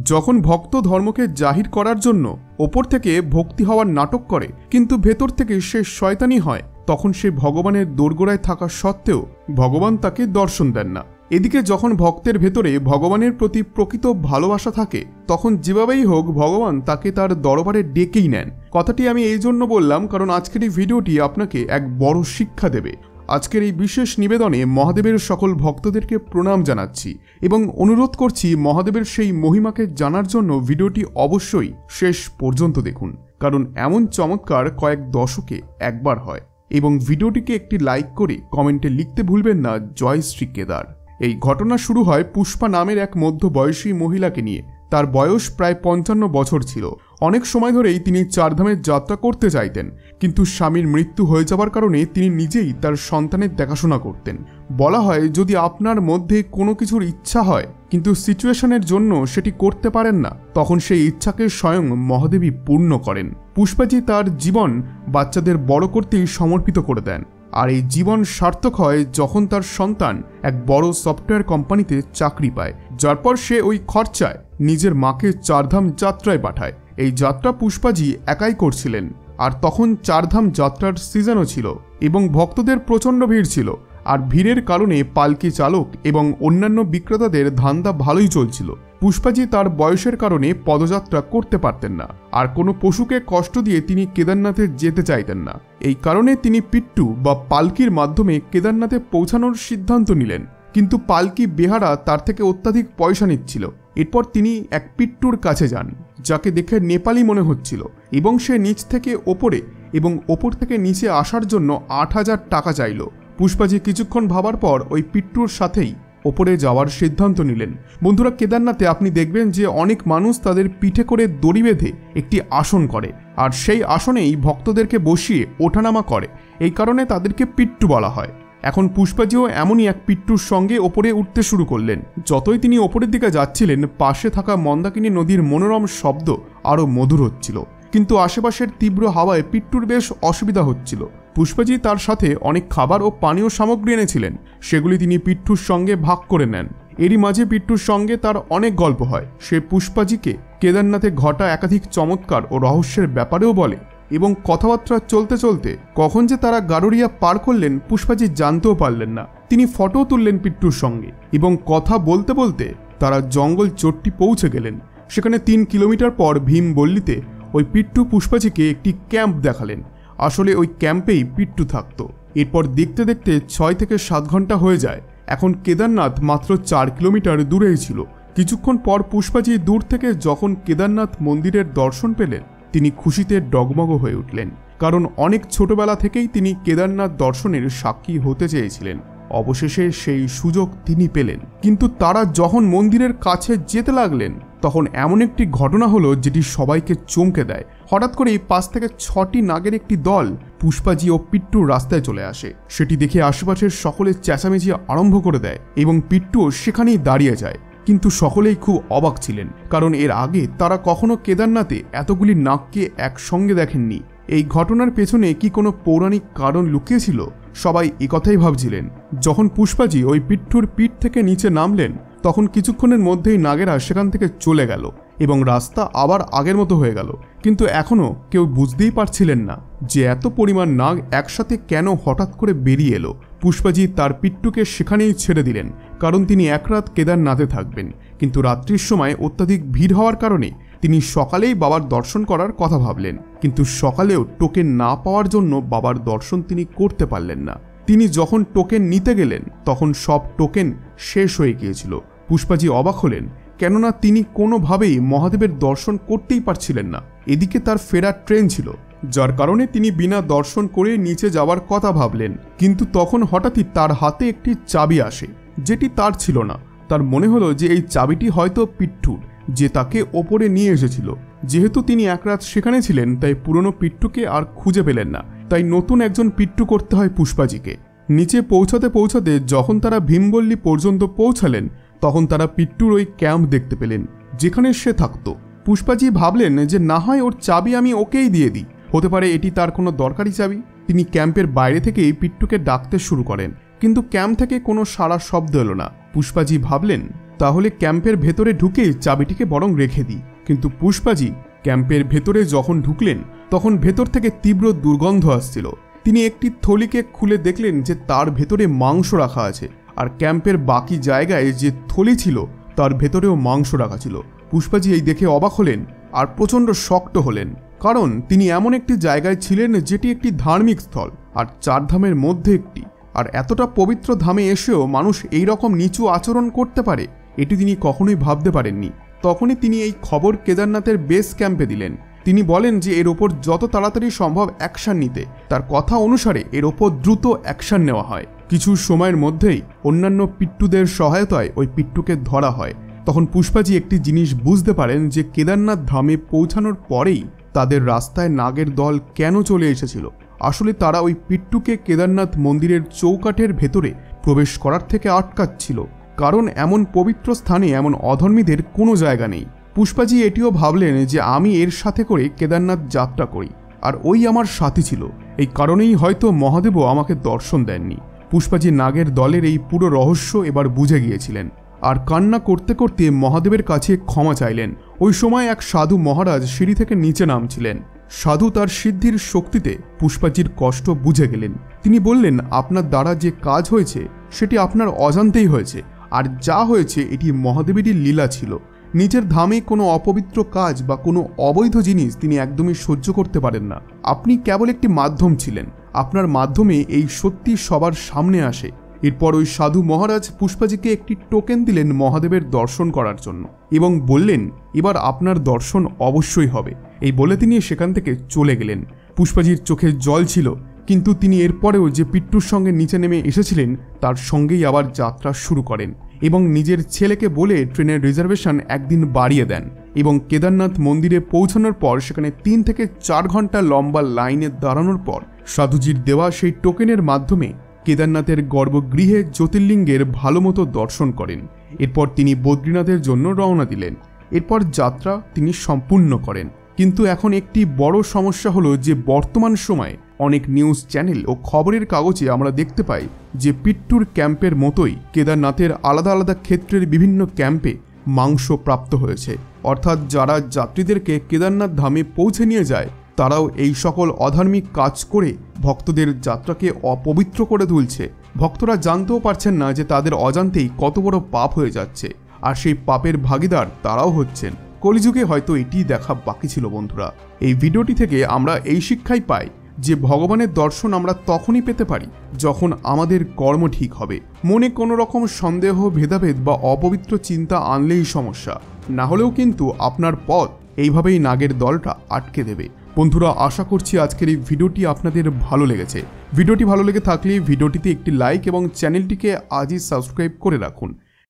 যখন ভক্ত ধর্মকে জাহির করার জন্য ওপর থেকে ভক্তি হওয়ার নাটক করে কিন্তু ভেতর থেকে সে শয়তানি হয়, তখন সে ভগবানের দোরগোড়ায় থাকা সত্ত্বেও ভগবান তাকে দর্শন দেন না। এদিকে যখন ভক্তের ভেতরে ভগবানের প্রতি প্রকৃত ভালোবাসা থাকে, তখন যেভাবেই হোক ভগবান তাকে তার দরবারে ডেকেই নেন। কথাটি আমি এই জন্য বললাম কারণ আজকের এই ভিডিওটি আপনাকে এক বড় শিক্ষা দেবে। আজকের এই বিশেষ নিবেদনে মহাদেবের সকল ভক্তদেরকে প্রণাম জানাচ্ছি এবং অনুরোধ করছি মহাদেবের সেই মহিমাকে জানার জন্য ভিডিওটি অবশ্যই শেষ পর্যন্ত দেখুন, কারণ এমন চমৎকার কয়েক দশকে একবার হয়। এবং ভিডিওটিকে একটি লাইক করে কমেন্টে লিখতে ভুলবেন না জয় শ্রী কেদার। এই ঘটনা শুরু হয় পুষ্পা নামের এক মধ্যবয়সী মহিলাকে নিয়ে। তার বয়স প্রায় 55 বছর ছিল। অনেক সময় ধরেই তিনি চারধামের যাত্রা করতে চাইতেন, কিন্তু স্বামীর মৃত্যু হয়ে যাবার কারণে তিনি নিজেই তার সন্তানের দেখাশোনা করতেন। বলা হয় যদি আপনার মধ্যে কোনো কিছুর ইচ্ছা হয় কিন্তু সিচুয়েশনের জন্য সেটি করতে পারেন না, তখন সেই ইচ্ছাকে স্বয়ং মহাদেবী পূর্ণ করেন। পুষ্পাজি তার জীবন বাচ্চাদের বড় করতেই সমর্পিত করে দেন। আর এই জীবন সার্থক হয় যখন তার সন্তান এক বড় সফটওয়্যার কোম্পানিতে চাকরি পায়, যার পর সে ওই খরচায় নিজের মাকে চারধাম যাত্রায় পাঠায়। এই যাত্রা পুষ্পাজি একাই করছিলেন, আর তখন চারধাম যাত্রার সিজনও ছিল এবং ভক্তদের প্রচণ্ড ভিড় ছিল। আর ভিড়ের কারণে পালকি চালক এবং অন্যান্য বিক্রেতাদের ধান্দা ভালোই চলছিল। পুষ্পাজি তার বয়সের কারণে পদযাত্রা করতে পারতেন না, আর কোনো পশুকে কষ্ট দিয়ে তিনি কেদারনাথে যেতে চাইতেন না। এই কারণে তিনি পিট্টু বা পালকির মাধ্যমে কেদারনাথে পৌঁছানোর সিদ্ধান্ত নিলেন, কিন্তু পালকি বেহারা তার থেকে অত্যাধিক পয়সা নিচ্ছিল। এরপর তিনি এক পিট্টুর কাছে যান, যাকে দেখে নেপালি মনে হচ্ছিল, এবং সে নিচ থেকে ওপরে এবং ওপর থেকে নিচে আসার জন্য 8,000 টাকা চাইল। পুষ্পাজি কিছুক্ষণ ভাবার পর ওই পিট্টুর সাথেই ওপরে যাওয়ার সিদ্ধান্ত নিলেন। বন্ধুরা, কেদারনাথে আপনি দেখবেন যে অনেক মানুষ তাদের পিঠে করে দড়ি বেঁধে একটি আসন করে, আর সেই আসনেই ভক্তদেরকে বসিয়ে ওঠানামা করে। এই কারণে তাদেরকে পিট্টু বলা হয়। এখন পুষ্পাজিও এমনই এক পিট্টুর সঙ্গে ওপরে উঠতে শুরু করলেন। যতই তিনি ওপরের দিকে যাচ্ছিলেন, পাশে থাকা মন্দাকিনী নদীর মনোরম শব্দ আরও মধুর হচ্ছিল, কিন্তু আশেপাশের তীব্র হাওয়ায় পিট্টুর বেশ অসুবিধা হচ্ছিল। পুষ্পাজি তার সাথে অনেক খাবার ও পানীয় সামগ্রী এনেছিলেন, সেগুলি তিনি পিট্টুর সঙ্গে ভাগ করে নেন। এরই মাঝে পিট্টুর সঙ্গে তার অনেক গল্প হয়। সে পুষ্পাজিকে কেদারনাথে ঘটা একাধিক চমৎকার ও রহস্যের ব্যাপারেও বলে, এবং কথাবার্তা চলতে চলতে কখন যে তারা গারুড়িয়া পার করলেন পুষ্পাজি জানতেও পারলেন না। তিনি ফটো তুললেন পিট্টুর সঙ্গে, এবং কথা বলতে বলতে তারা জঙ্গল চট্টি পৌঁছে গেলেন। সেখানে 3 কিলোমিটার পর ভীমবল্লিতে ওই পিট্টু পুষ্পাজিকে একটি ক্যাম্প দেখালেন। আসলে ওই ক্যাম্পেই পিট্টু থাকতো। এরপর দেখতে দেখতে 6 থেকে 7 ঘন্টা হয়ে যায়। এখন কেদারনাথ মাত্র 4 কিলোমিটার দূরেই ছিল। কিছুক্ষণ পর পুষ্পাজি দূর থেকে যখন কেদারনাথ মন্দিরের দর্শন পেলেন, তিনি খুশিতে ডগমগ হয়ে উঠলেন, কারণ অনেক ছোটবেলা থেকেই তিনি কেদারনাথ দর্শনের সাক্ষী হতে চেয়েছিলেন। অবশেষে সেই সুযোগ তিনি পেলেন। কিন্তু তারা যখন মন্দিরের কাছে যেতে লাগলেন, তখন এমন একটি ঘটনা হলো যেটি সবাইকে চমকে দেয়। হঠাৎ করেই 5 থেকে 6টি নাগের একটি দল পুষ্পাজি ও পিট্টুর রাস্তায় চলে আসে। সেটি দেখে আশেপাশের সকলে চেঁচামেচি আরম্ভ করে দেয়, এবং পিট্টুও সেখানেই দাঁড়িয়ে যায়। কিন্তু সকলেই খুব অবাক ছিলেন, কারণ এর আগে তারা কখনো কেদারনাথে এতগুলি নাগকে একসঙ্গে দেখেননি। এই ঘটনার পেছনে কি কোনো পৌরাণিক কারণ লুকিয়েছিল? সবাই একথাই ভাবছিলেন। যখন পুষ্পাজি ওই পিট্টুর পিঠ থেকে নিচে নামলেন, তখন কিছুক্ষণের মধ্যেই নাগেরা সেখান থেকে চলে গেল এবং রাস্তা আবার আগের মতো হয়ে গেল। কিন্তু এখনও কেউ বুঝতেই পারছিলেন না যে এত পরিমাণ নাগ একসাথে কেন হঠাৎ করে বেরিয়ে এলো। পুষ্পাজি তার পিট্টুকে সেখানেই ছেড়ে দিলেন, কারণ তিনি এক রাত কেদারনাথে থাকবেন। কিন্তু রাত্রির সময় অত্যাধিক ভিড় হওয়ার কারণে তিনি সকালেই বাবার দর্শন করার কথা ভাবলেন, কিন্তু সকালেও টোকেন না পাওয়ার জন্য বাবার দর্শন তিনি করতে পারলেন না। তিনি যখন টোকেন নিতে গেলেন, তখন সব টোকেন শেষ হয়ে গিয়েছিল। পুষ্পাজি অবাক হলেন, কেননা তিনি কোনোভাবেই মহাদেবের দর্শন করতেই পারছিলেন না। এদিকে তার ফেরার ট্রেন ছিল, যার কারণে তিনি বিনা দর্শন করে নিচে যাওয়ার কথা ভাবলেন। কিন্তু তখন হঠাৎই তার হাতে একটি চাবি আসে, যেটি তার ছিল না। তার মনে হলো যে এই চাবিটি হয়তো পিট্টুর, যে তাকে ওপরে নিয়ে এসেছিল। যেহেতু তিনি এক রাত সেখানে ছিলেন, তাই পুরনো পিট্টুকে আর খুঁজে পেলেন না। তাই নতুন একজন পিট্টু করতে হয় পুষ্পাজিকে। নিচে পৌঁছাতে পৌঁছাতে যখন তারা ভীমবল্লি পর্যন্ত পৌঁছালেন, তখন তারা পিট্টুর ওই ক্যাম্প দেখতে পেলেন, যেখানে সে থাকতো। পুষ্পাজি ভাবলেন যে না হয় ওর চাবি আমি ওকেই দিয়ে দিই, হতে পারে এটি তার কোনো দরকারি চাবি। তিনি ক্যাম্পের বাইরে থেকেই পিট্টুকে ডাকতে শুরু করেন, কিন্তু ক্যাম্প থেকে কোনো সাড়া শব্দ এলো না। পুষ্পাজি ভাবলেন তাহলে ক্যাম্পের ভেতরে ঢুকে চাবিটিকে বরং রেখে দিই। কিন্তু পুষ্পাজি ক্যাম্পের ভেতরে যখন ঢুকলেন তখন ভেতর থেকে তীব্র দুর্গন্ধ আসছিল। তিনি একটি থলিকে খুলে দেখলেন যে তার ভেতরে মাংস রাখা আছে, আর ক্যাম্পের বাকি জায়গায় যে থলি ছিল তার ভেতরেও মাংস রাখা ছিল। পুষ্পাজি এই দেখে অবাক হলেন আর প্রচণ্ড শক্ত হলেন, কারণ তিনি এমন একটি জায়গায় ছিলেন যেটি একটি ধার্মিক স্থল আর 4 ধামের মধ্যে একটি। আর এতটা পবিত্র ধামে এসেও মানুষ এই রকম নিচু আচরণ করতে পারে, এটি তিনি কখনোই ভাবতে পারেননি। তখনই তিনি এই খবর কেদারনাথের বেস ক্যাম্পে দিলেন। তিনি বলেন যে এর ওপর যত তাড়াতাড়ি সম্ভব অ্যাকশন নিতে। তার কথা অনুসারে এর ওপর দ্রুত অ্যাকশন নেওয়া হয়। কিছু সময়ের মধ্যেই অন্যান্য পিট্টুদের সহায়তায় ওই পিট্টুকে ধরা হয়। তখন পুষ্পাজি একটি জিনিস বুঝতে পারেন যে কেদারনাথ ধামে পৌঁছানোর পরেই তাদের রাস্তায় নাগের দল কেন চলে এসেছিল। আসলে তারা ওই পিট্টুকে কেদারনাথ মন্দিরের চৌকাঠের ভেতরে প্রবেশ করার থেকে আটকাচ্ছিল, কারণ এমন পবিত্র স্থানে এমন অধর্মীদের কোনো জায়গা নেই। পুষ্পাজি এটিও ভাবলেন যে আমি এর সাথে করে কেদারনাথ যাত্রা করি, আর ওই আমার সাথী ছিল। এই কারণেই হয়তো মহাদেবও আমাকে দর্শন দেননি। পুষ্পাজি নাগের দলের এই পুরো রহস্য এবার বুঝে গিয়েছিলেন, আর কান্না করতে করতে মহাদেবের কাছে ক্ষমা চাইলেন। ওই সময় এক সাধু মহারাজ সিঁড়ি থেকে নিচে নামছিলেন। সাধু তার সিদ্ধির শক্তিতে পুষ্পাজির কষ্ট বুঝে গেলেন। তিনি বললেন, আপনার দ্বারা যে কাজ হয়েছে সেটি আপনার অজান্তেই হয়েছে, আর যা হয়েছে এটি মহাদেবেরই লীলা ছিল। নিজের ধামে কোনো অপবিত্র কাজ বা কোনো অবৈধ জিনিস তিনি একদমই সহ্য করতে পারেন না। আপনি কেবল একটি মাধ্যম ছিলেন, আপনার মাধ্যমে এই সত্যি সবার সামনে আসে। এরপর ওই সাধু মহারাজ পুষ্পাজিকে একটি টোকেন দিলেন মহাদেবের দর্শন করার জন্য, এবং বললেন এবার আপনার দর্শন অবশ্যই হবে। এই বলে তিনি সেখান থেকে চলে গেলেন। পুষ্পাজির চোখে জল ছিল, কিন্তু তিনি এরপরেও যে পিট্টুর সঙ্গে নিচে নেমে এসেছিলেন তার সঙ্গেই আবার যাত্রা শুরু করেন, এবং নিজের ছেলেকে বলে ট্রেনের রিজার্ভেশন একদিন বাড়িয়ে দেন। এবং কেদারনাথ মন্দিরে পৌঁছানোর পর সেখানে 3 থেকে 4 ঘন্টা লম্বা লাইনে দাঁড়ানোর পর সাধুজির দেওয়া সেই টোকেনের মাধ্যমে কেদারনাথের গর্ভগৃহে জ্যোতির্লিঙ্গের ভালো মতো দর্শন করেন। এরপর তিনি বদ্রীনাথের জন্য রওনা দিলেন। এরপর যাত্রা তিনি সম্পূর্ণ করেন। কিন্তু এখন একটি বড় সমস্যা হলো যে বর্তমান সময়ে অনেক নিউজ চ্যানেল ও খবরের কাগজে আমরা দেখতে পাই যে পিট্টুর ক্যাম্পের মতোই কেদারনাথের আলাদা আলাদা ক্ষেত্রের বিভিন্ন ক্যাম্পে মাংস প্রাপ্ত হয়েছে। অর্থাৎ যারা যাত্রীদেরকে কেদারনাথ ধামে পৌঁছে নিয়ে যায় তারাও এই সকল অধার্মিক কাজ করে ভক্তদের যাত্রাকে অপবিত্র করে তুলছে। ভক্তরা জানতেও পারছেন না যে তাদের অজান্তেই কত বড় পাপ হয়ে যাচ্ছে, আর সেই পাপের ভাগীদার তারাও হচ্ছেন। কলিযুগে হয়তো এটি দেখা বাকি ছিল। বন্ধুরা, এই ভিডিওটি থেকে আমরা এই শিক্ষাই পাই যে ভগবানের দর্শন আমরা তখনই পেতে পারি যখন আমাদের কর্ম ঠিক হবে। মনে কোনো রকম সন্দেহ, ভেদাভেদ বা অপবিত্র চিন্তা আনলেই সমস্যা, না হলেও কিন্তু আপনার পথ এইভাবেই নাগের দলটা আটকে দেবে। বন্ধুরা, আশা করছি আজকের এই ভিডিওটি আপনাদের ভালো লেগেছে। ভিডিওটি ভালো লেগে থাকলে ভিডিওটিতে একটি লাইক এবং চ্যানেলটিকে আজই সাবস্ক্রাইব করে রাখুন।